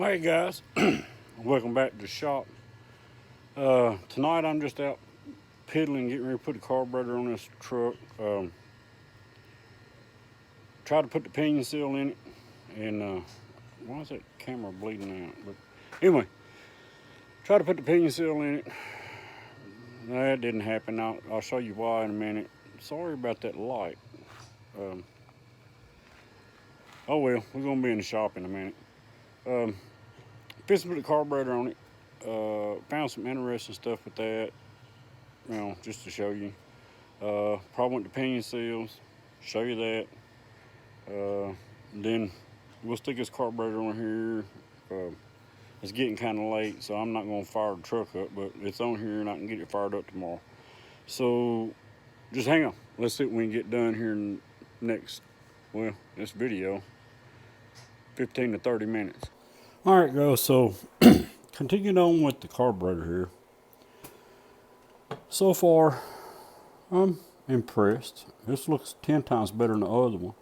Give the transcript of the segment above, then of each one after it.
Hey guys, welcome back to the shop. Tonight I'm just out piddling, getting ready to put the carburetor on this truck. Try to put the pinion seal in it, and why is that camera bleeding out? But anyway, try to put the pinion seal in it. That didn't happen. I'll show you why in a minute. Sorry about that light. Um, oh well, we're gonna be in the shop in a minute. Fixing to put the carburetor on it. Found some interesting stuff with that, just to show you. Probably went to pinion seals, show you that. Then we'll stick this carburetor on here. It's getting kind of late, so I'm not going to fire the truck up, but it's on here and I can get it fired up tomorrow. So just hang on. Let's see what we can get done here in this video, 15 to 30 minutes. All right, guys, so continuing on with the carburetor here. So far, I'm impressed. This looks 10 times better than the other one.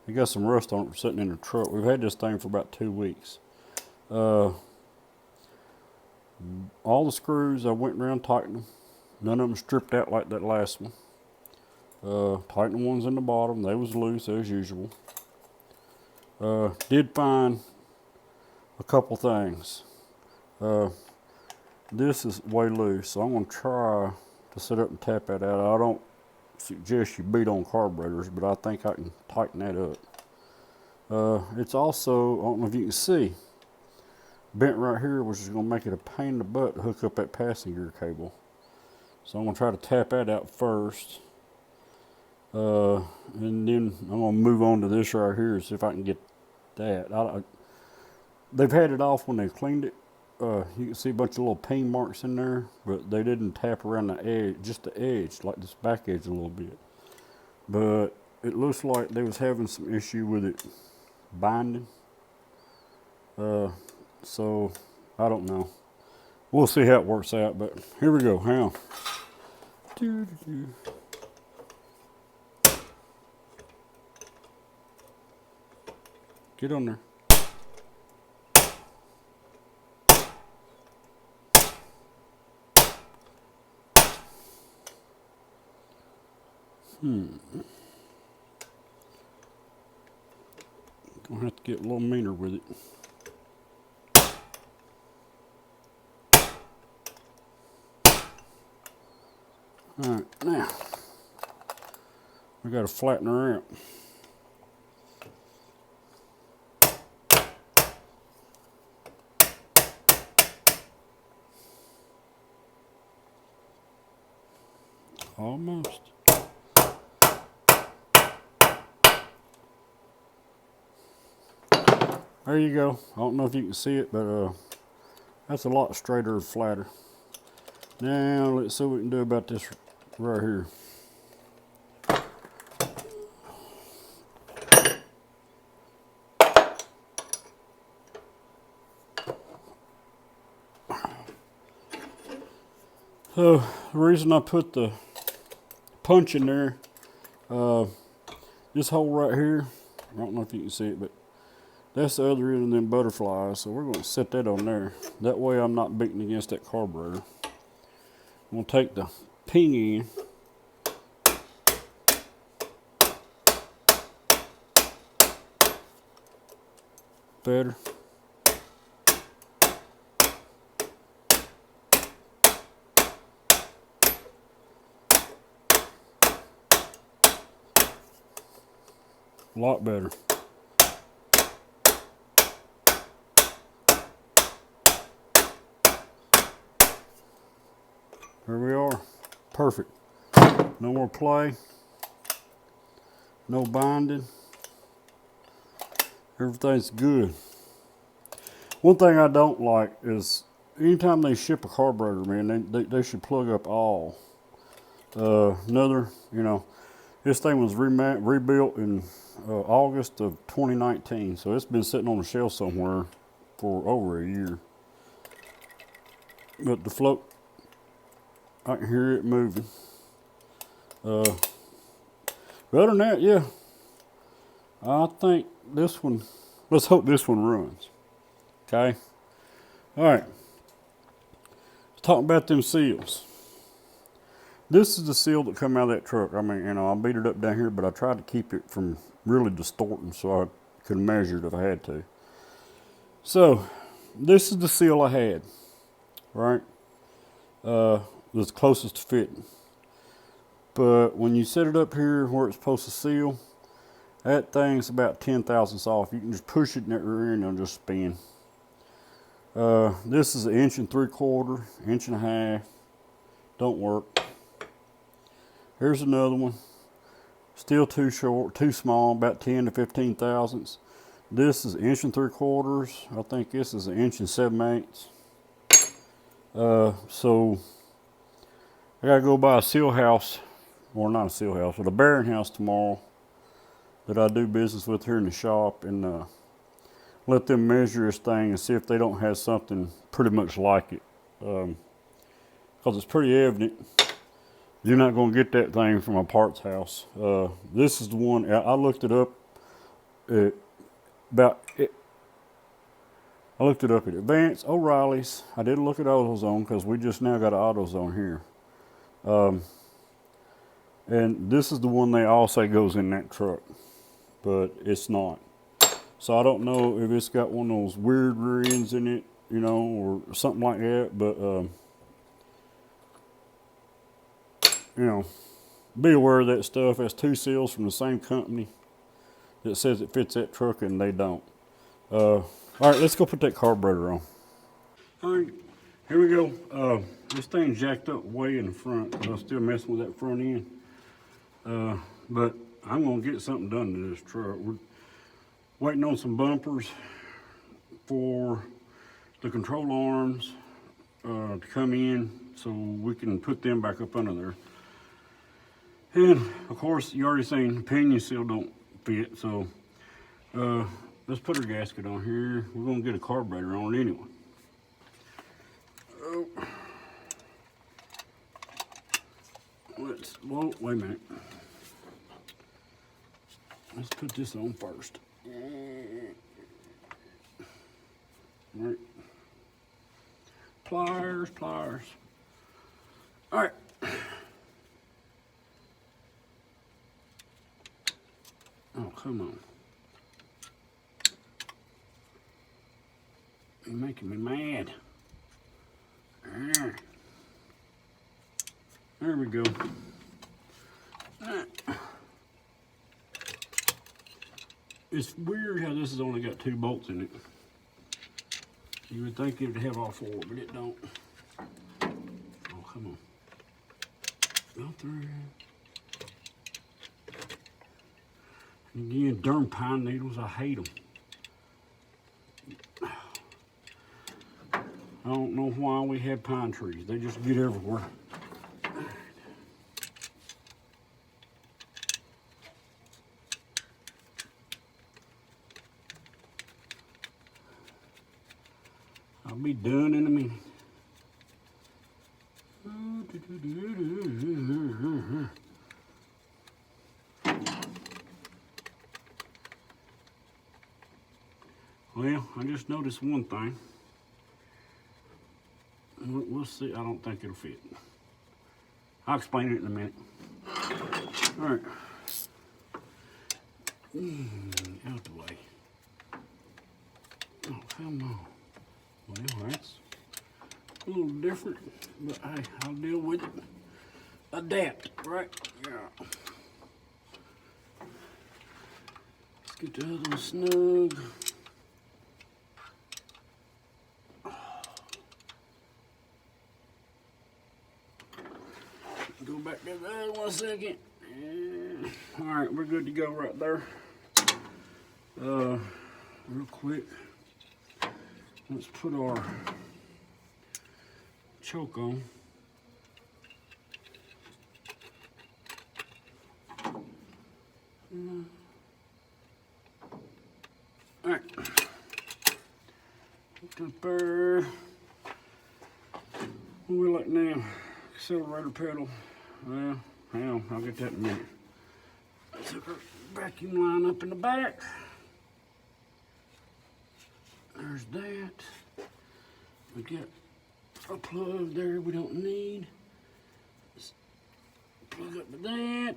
It got some rust on it for sitting in the truck. We've had this thing for about 2 weeks. All the screws, I went around tightening them. None of them stripped out like that last one. Tightened the ones in the bottom. They was loose as usual. Did find a couple things. This is way loose, so I'm going to try to sit up and tap that out. I don't suggest you beat on carburetors, but I think I can tighten that up. It's also, I don't know if you can see, bent right here, which is going to make it a pain in the butt to hook up that passenger cable. So I'm going to try to tap that out first. And then I'm going to move on to this right here and see if I can get that. They've had it off when they cleaned it. You can see a bunch of little pain marks in there, but they didn't tap around the edge, just the edge, like this back edge a little bit. But it looks like they was having some issue with it binding. So I don't know. We'll see how it works out, but here we go. Hang on. Get on there. Gonna have to get a little meaner with it. Alright, now we gotta flatten her out. Almost. There you go. I don't know if you can see it, but that's a lot straighter and flatter. Now let's see what we can do about this right here. So the reason I put the punch in there, this hole right here, I don't know if you can see it, but that's the other end of them butterflies, so we're going to set that on there. That way I'm not beating against that carburetor. I'm going to take the pinion better. A lot better. Here we are. Perfect. No more play. No binding. Everything's good. One thing I don't like is anytime they ship a carburetor, man, they should plug up all. This thing was rebuilt in August of 2019, so it's been sitting on a shelf somewhere for over a year. But the float, I can hear it moving. But other than that, yeah, I think this one, let's hope this one runs. Okay. All right. Let's talk about them seals. This is the seal that come out of that truck. I mean, I beat it up down here, but I tried to keep it from really distorting so I could measure it if I had to. So, this is the seal I had, right? Was closest to fitting. But when you set it up here where it's supposed to seal, that thing's about 10 thousandths off. You can just push it in that rear end and it'll just spin. This is 1.75 inches, 1.5 inches. Don't work. Here's another one. Still too short, too small, about 10 to 15 thousandths. This is 1.75 inches. I think this is 1 7/8 inches. So I gotta go by a seal house, or not a seal house, but a bearing house tomorrow that I do business with here in the shop, and let them measure this thing and see if they don't have something pretty much like it. Because it's pretty evident you're not going to get that thing from a parts house. This is the one, I looked it up at I looked it up at Advance, O'Reilly's. I didn't look at AutoZone because we just now got an AutoZone here. And this is the one they all say goes in that truck, but it's not. So I don't know if it's got one of those weird rear ends in it, or something like that, but be aware of that stuff. That's two seals from the same company that says it fits that truck, and they don't. All right, let's go put that carburetor on. All right, here we go. This thing's jacked up way in the front. I'm still messing with that front end. But I'm gonna get something done to this truck. We're waiting on some bumpers for the control arms to come in so we can put them back up under there. And of course, you already seen the pinion seal don't fit, so let's put our gasket on here. We're gonna get a carburetor on it anyway. Oh. Wait a minute. Let's put this on first. All right. Pliers. All right. Oh, come on. You're making me mad. There we go. It's weird how this has only got 2 bolts in it. You would think it would have all 4, but it don't. Oh, come on. Go through. Again, darn pine needles, I hate them. I don't know why we have pine trees. They just get everywhere. I'll be done in a minute. Well, I just noticed one thing. We'll see. I don't think it'll fit. I'll explain it in a minute. All right. Out the way. Oh, come on. Well, that's a little different, but hey, I'll deal with it. Adapt, right? Yeah. Let's get the other one snug. Go back to the other one a second. And, all right, we're good to go right there. Real quick, let's put our choke on. All right. What we like now? Accelerator pedal. Well, hang on, I'll get that in a minute. Took our vacuum line up in the back. All There's that. We got a plug there we don't need. Let's plug up with that.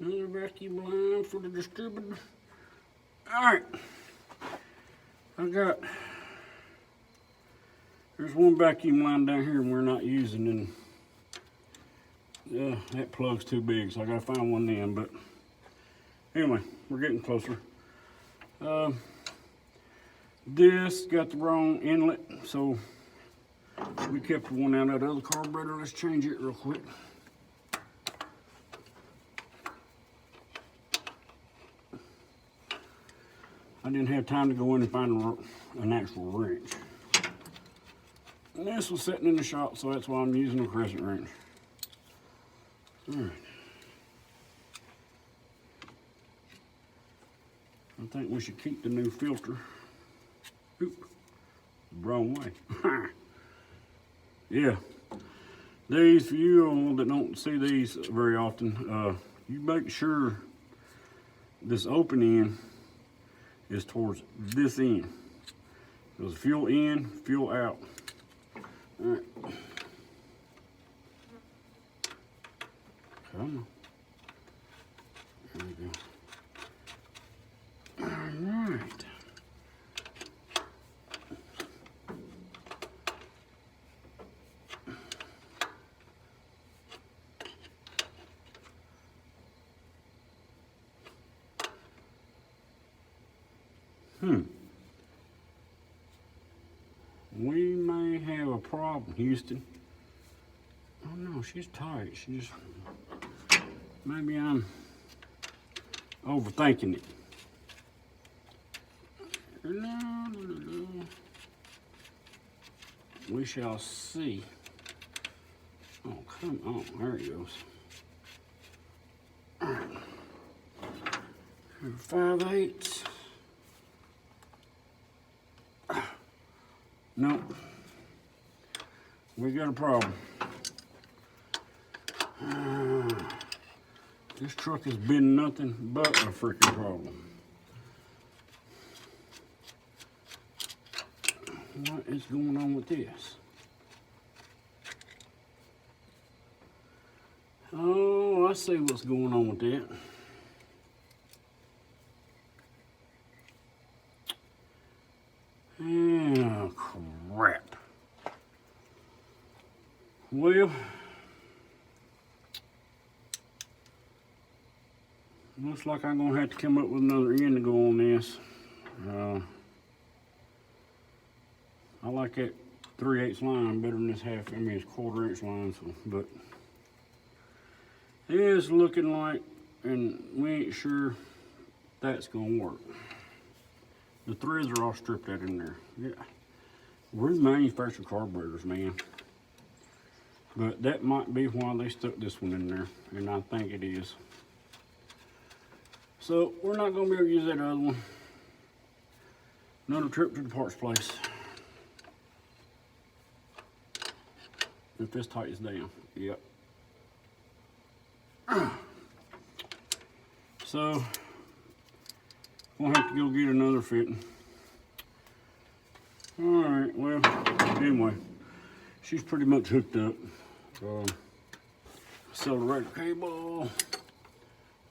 Another vacuum line for the distributor. Alright. There's one vacuum line down here we're not using, and that plug's too big, so I gotta find one then. But anyway, we're getting closer. This got the wrong inlet, so we kept one out of the other carburetor. Let's change it real quick. I didn't have time to go in and find an actual wrench. And this was sitting in the shop, so that's why I'm using a crescent wrench. All right. I think we should keep the new filter. Oop, wrong way. Yeah, these, for you all that don't see these very often, you make sure this open end is towards this end. There's fuel in, fuel out. All right. Come on. There we go. All right. We may have a problem, Houston. Oh no, she's tight. She just, maybe I'm overthinking it. We shall see. Oh, come on, there it goes. All right. 5/8. Nope. We got a problem. This truck has been nothing but a freaking problem. What is going on with this? Oh, I see what's going on with that. Oh, crap. Well, looks like I'm gonna have to come up with another end to go on this. I like that 3/8 line better than this it's 1/4 inch line, so, but it is looking like, and we ain't sure that's gonna work. The threads are all stripped out in there. Yeah, we manufacture carburetors, man. But that might be why they stuck this one in there, and I think it is. So we're not gonna be able to use that other one. Another trip to the parts place. If this tightens down, yep. So we'll have to go get another fitting. All right, well, anyway, she's pretty much hooked up. Accelerator cable.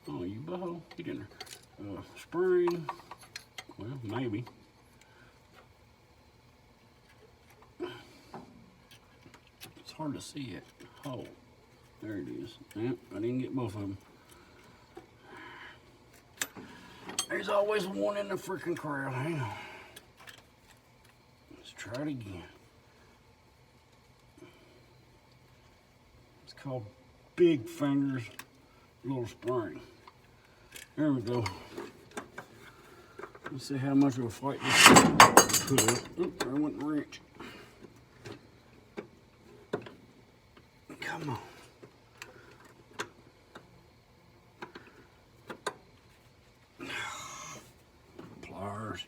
Oh, you boho, get in there. Spring, well, maybe. It's hard to see it. Oh, there it is. Yep, I didn't get both of them. There's always one in the freaking crowd. Hang on. Let's try it again. It's called Big Fingers Little Spring. There we go. Let's see how much of a fight this put up. Oop, there went the wrench. Come on. Pliers.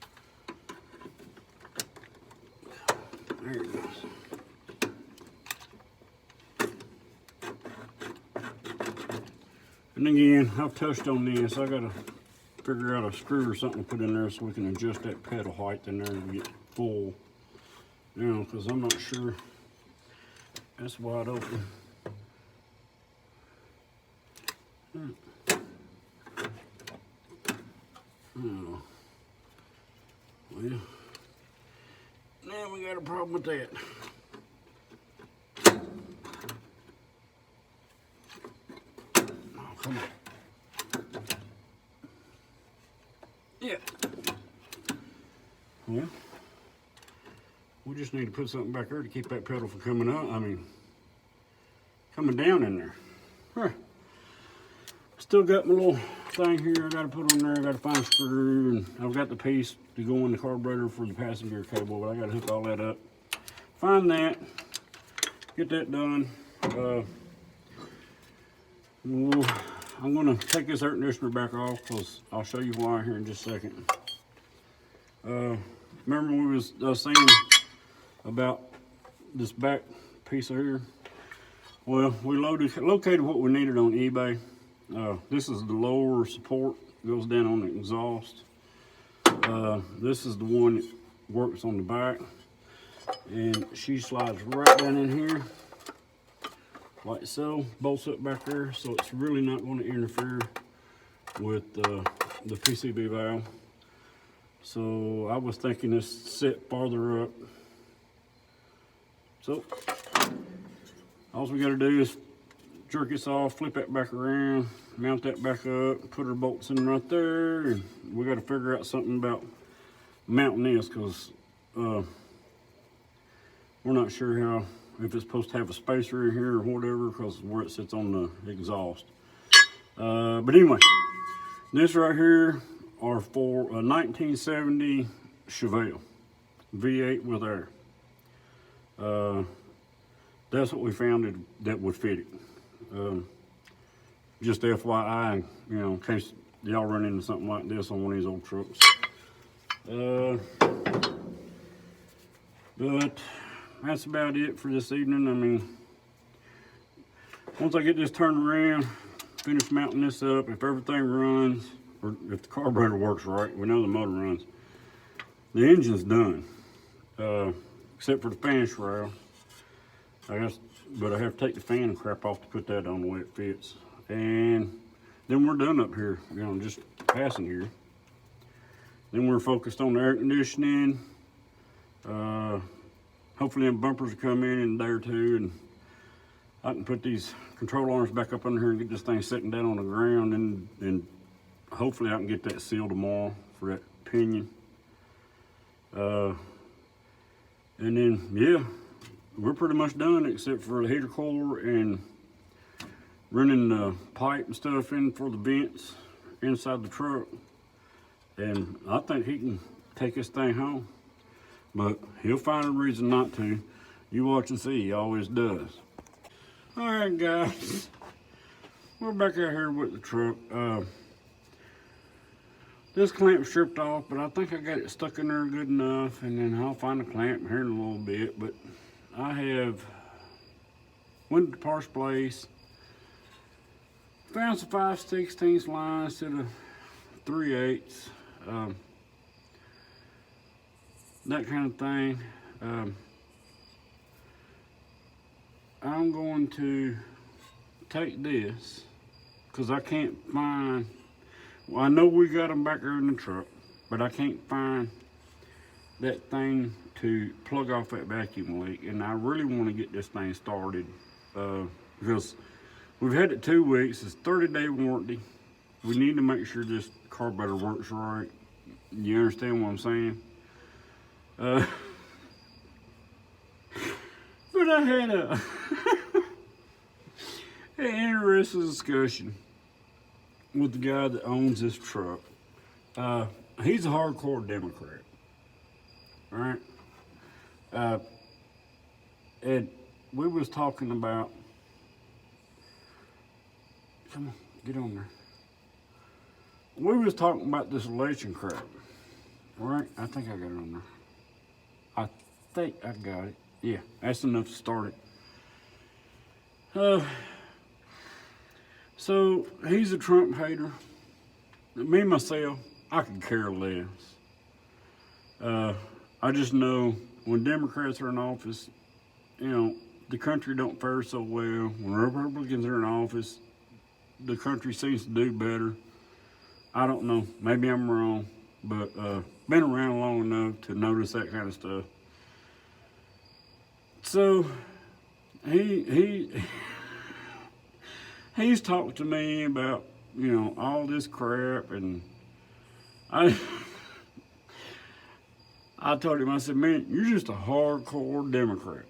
There it goes. And again, I've touched on this. I gotta figure out a screw or something to put in there so we can adjust that pedal height in there and get full. You know, because I'm not sure. That's wide open. Oh. Well, now we got a problem with that. Oh, come on. Yeah. Well, we just need to put something back there to keep that pedal from coming up. I mean, coming down in there. Huh. Still got my little thing here I gotta put on there. I gotta find a screw, and I've got the piece to go in the carburetor for the passenger cable, but I gotta hook all that up. Find that, get that done. I'm gonna take this air conditioner back off because I'll show you why here in just a second. Remember we was saying about this back piece of here? Well, we located what we needed on eBay. This is the lower support, goes down on the exhaust. This is the one that works on the back, and she slides right down in here like so, bolts up back there, so it's really not going to interfere with the PCB valve. So I was thinking this set farther up. So all we got to do is jerk this off, flip that back around, mount that back up, put our bolts in right there, and we got to figure out something about mounting this because we're not sure how, if it's supposed to have a spacer in here or whatever, because where it sits on the exhaust. But anyway, this right here are for a 1970 Chevelle V8 with air. That's what we found that would fit it. Just FYI, you know, in case y'all run into something like this on one of these old trucks. But that's about it for this evening. I mean, once I get this turned around, finish mounting this up, if everything runs, or if the carburetor works right, we know the motor runs, the engine's done, except for the fan shroud. I guess, but I have to take the fan crap off to put that on the way it fits. And then we're done up here, you know, just passing here. Then we're focused on the air conditioning. Hopefully them bumpers will come in a day or two, and I can put these control arms back up under here and get this thing sitting down on the ground, and hopefully I can get that sealed tomorrow for that pinion. And then, yeah, we're pretty much done except for the heater core and running the pipe and stuff in for the vents inside the truck. And I think he can take this thing home, but he'll find a reason not to. You watch and see, he always does. All right, guys, we're back out here with the truck. This clamp stripped off, but I think I got it stuck in there good enough, and then I'll find a clamp here in a little bit. But I have went to the parts place, found some 5/16 lines to the 3/8, that kind of thing. I'm going to take this because I can't find, well, I know we got them back there in the truck, but I can't find that thing to plug off that vacuum leak, and I really want to get this thing started because we've had it 2 weeks. It's 30-day warranty. We need to make sure this carburetor works right. You understand what I'm saying? But I had an interesting discussion with the guy that owns this truck. He's a hardcore Democrat, all right? And we was talking about, come on, get on there. We was talking about this election crap, all right? I think I got it on there. I think I got it. Yeah, that's enough to start it. So he's a Trump hater. Me, myself, I could care less. I just know when Democrats are in office, you know, the country don't fare so well. When Republicans are in office, the country seems to do better. I don't know. Maybe I'm wrong, but been around long enough to notice that kind of stuff. So he's talked to me about, you know, all this crap, and I told him, I said, man, you're just a hardcore Democrat.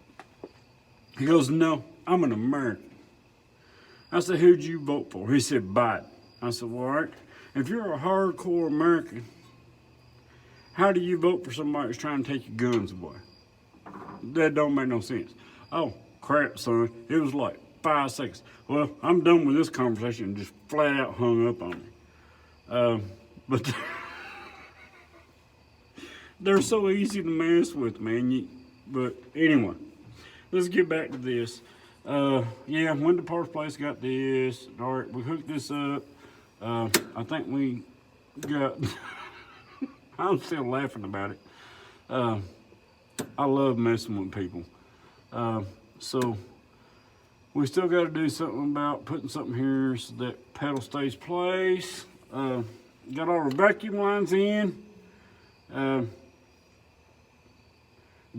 He goes, no, I'm an American. I said, who'd you vote for? He said, Biden. I said, well, all right, if you're a hardcore American, how do you vote for somebody that's trying to take your guns away? That don't make no sense. Oh, crap, son. It was like 5 seconds. Well, I'm done with this conversation, and just flat out hung up on me. But they're so easy to mess with, man. But anyway, let's get back to this. Yeah, went to Parks Place, got this. All right, we hooked this up. I think we got, I'm still laughing about it. I love messing with people. So we still got to do something about putting something here so that pedal stays placed. Got all the vacuum lines in.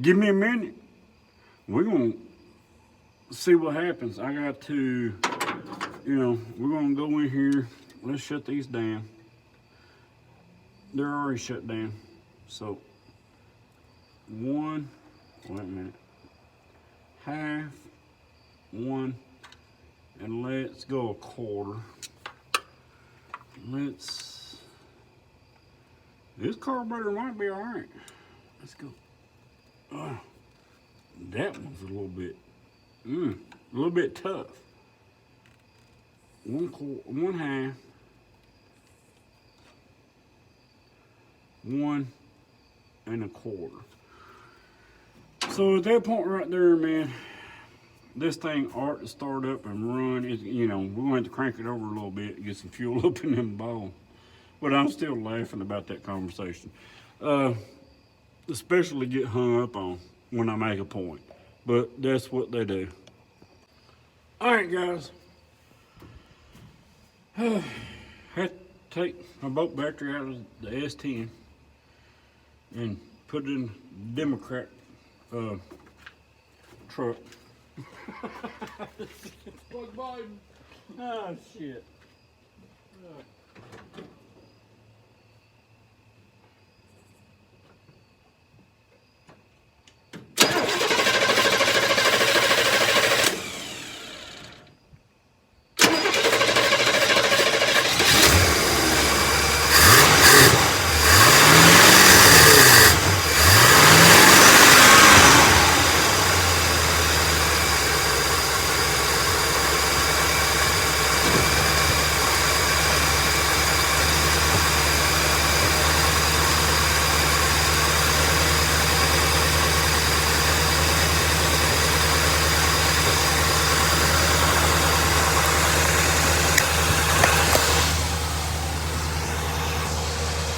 Give me a minute. We're going to see what happens. I got to, you know, we're going to go in here. Let's shut these down. They're already shut down. So, wait a minute. Half, one, and let's go a quarter. This carburetor might be all right. Let's go. That one's a little bit tough. One half, one and a quarter. So at that point right there, man, this thing ought to start up and run. You know, we're going to have to crank it over a little bit to get some fuel up in them balls. But I'm still laughing about that conversation. Especially get hung up on when I make a point. But that's what they do. All right, guys. Had to take my boat battery out of the S10 and put it in the Democrat truck. Like Biden. Oh, shit.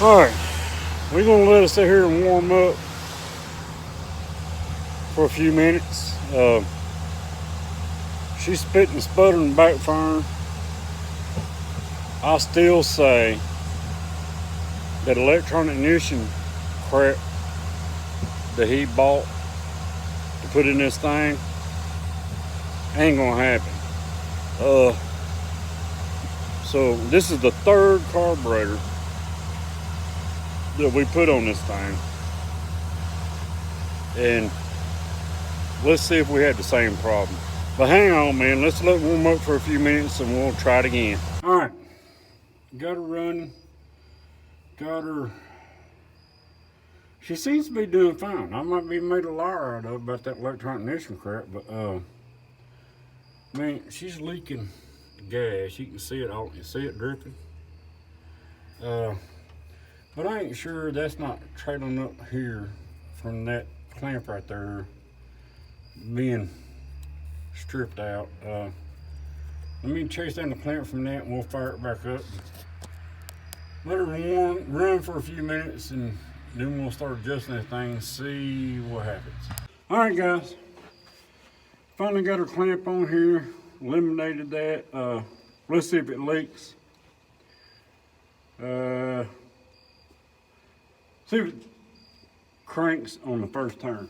Alright, we're going to let it sit here and warm up for a few minutes. She's spitting and sputtering backfiring. I still say that electronic ignition crap that he bought to put in this thing ain't going to happen. So this is the third carburetor that we put on this thing, and let's see if we had the same problem. But hang on, man, let's let it warm up for a few minutes and we'll try it again. All right, got her running, got her. She seems to be doing fine. I might be made a liar out of about that electronic ignition crap, but man, she's leaking gas. You can see it all. You see it dripping. But I ain't sure that's not trailing up here from that clamp right there being stripped out. Let me chase down the clamp from that and we'll fire it back up. let it run for a few minutes, and then we'll start adjusting that thing and see what happens. All right, guys. Finally got our clamp on here. Eliminated that. Let's see if it leaks. See if it cranks on the first turn.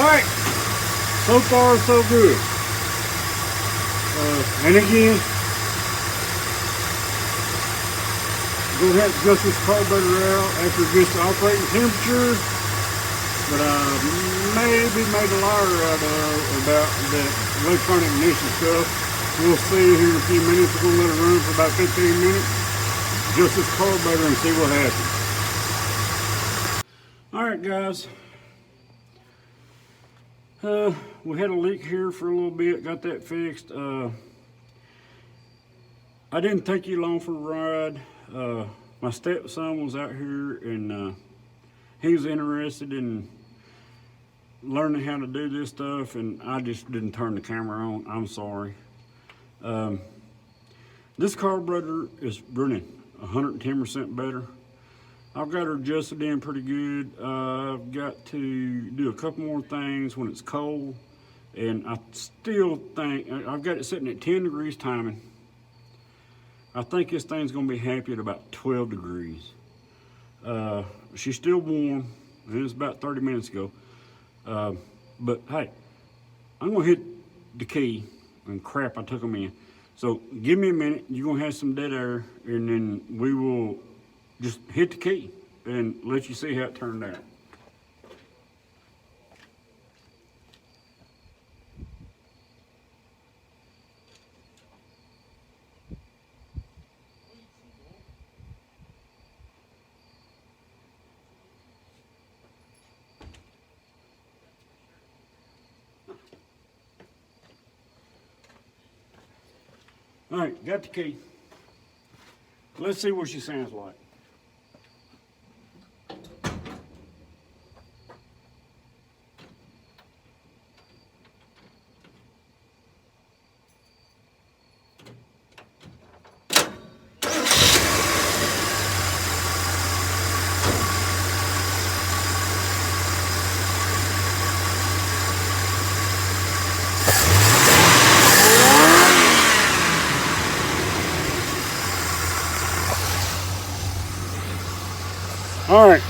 Alright, so far so good. And again, we'll have to adjust this carburetor out after it gets to operating temperature. But maybe made a liar out of about that electronic ignition stuff. We'll see here in a few minutes. We're going to let it run for about 15 minutes. Adjust this carburetor and see what happens. Alright, guys. We had a leak here for a little bit, got that fixed. I didn't take you long for a ride. My stepson was out here and he was interested in learning how to do this stuff, and I just didn't turn the camera on. I'm sorry. This carburetor is running 110% better. I've got her adjusted in pretty good. I've got to do a couple more things when it's cold, and I still think I've got it sitting at 10 degrees timing. I think this thing's gonna be happy at about 12 degrees. She's still warm, and it was about 30 minutes ago. But hey, I'm gonna hit the key, and crap, I took them in. So give me a minute, you're gonna have some dead air, and then we will just hit the key and let you see how it turned out. All right, got the key. Let's see what she sounds like. All right.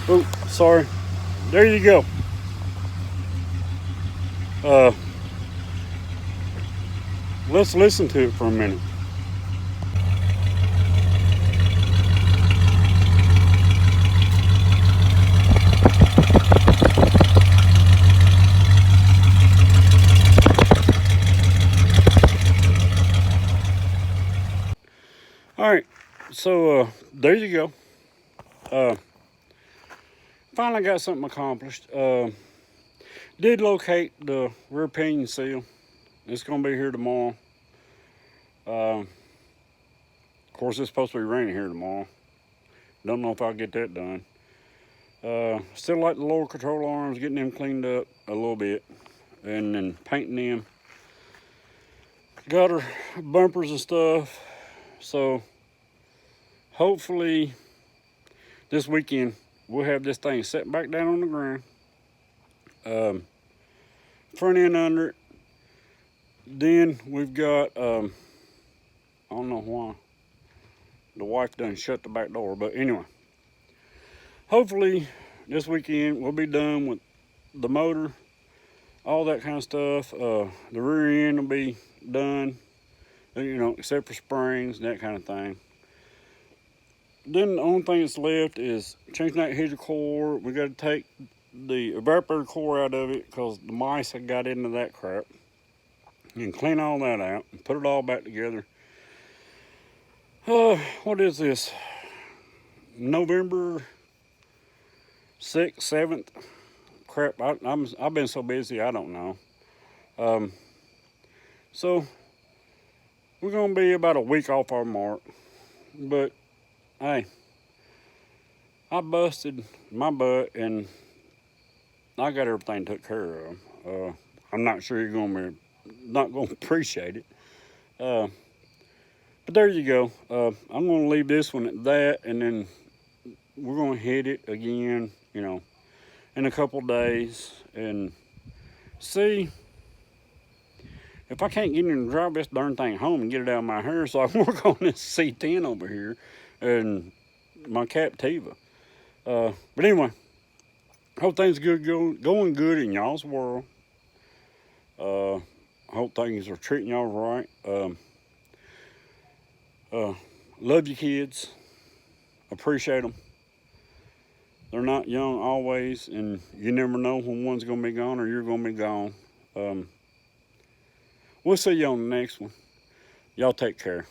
Oh, sorry. There you go. Let's listen to it for a minute. All right. So there you go. Finally got something accomplished. Did locate the rear pinion seal. It's gonna be here tomorrow. Of course, it's supposed to be raining here tomorrow. Don't know if I'll get that done. Still like the lower control arms, getting them cleaned up a little bit, and then painting them. Got her bumpers and stuff. So hopefully this weekend we'll have this thing set back down on the ground. Front end under it. Then we've got, I don't know why the wife done shut the back door, but anyway, hopefully this weekend we'll be done with the motor, all that kind of stuff. The rear end will be done, you know, except for springs and that kind of thing. Then the only thing that's left is changing that heater core. We got to take the evaporator core out of it because the mice have got into that crap, and clean all that out and put it all back together. What is this? November 6th, 7th? Crap, I've been so busy, I don't know. So we're gonna be about a week off our mark. But hey, I busted my butt and I got everything took care of. I'm not sure you're not gonna appreciate it. Uh, but there you go. I'm gonna leave this one at that, and then we're gonna hit it again. In a couple days, and see if I can't get in and drive this darn thing home and get it out of my hair, so I can work on this C10 over here and my Captiva. But anyway, hope things going good in y'all's world. Hope things are treating y'all right. Love you kids. Appreciate them. They're not young always, and you never know when one's going to be gone or you're going to be gone. We'll see you on the next one. Y'all take care.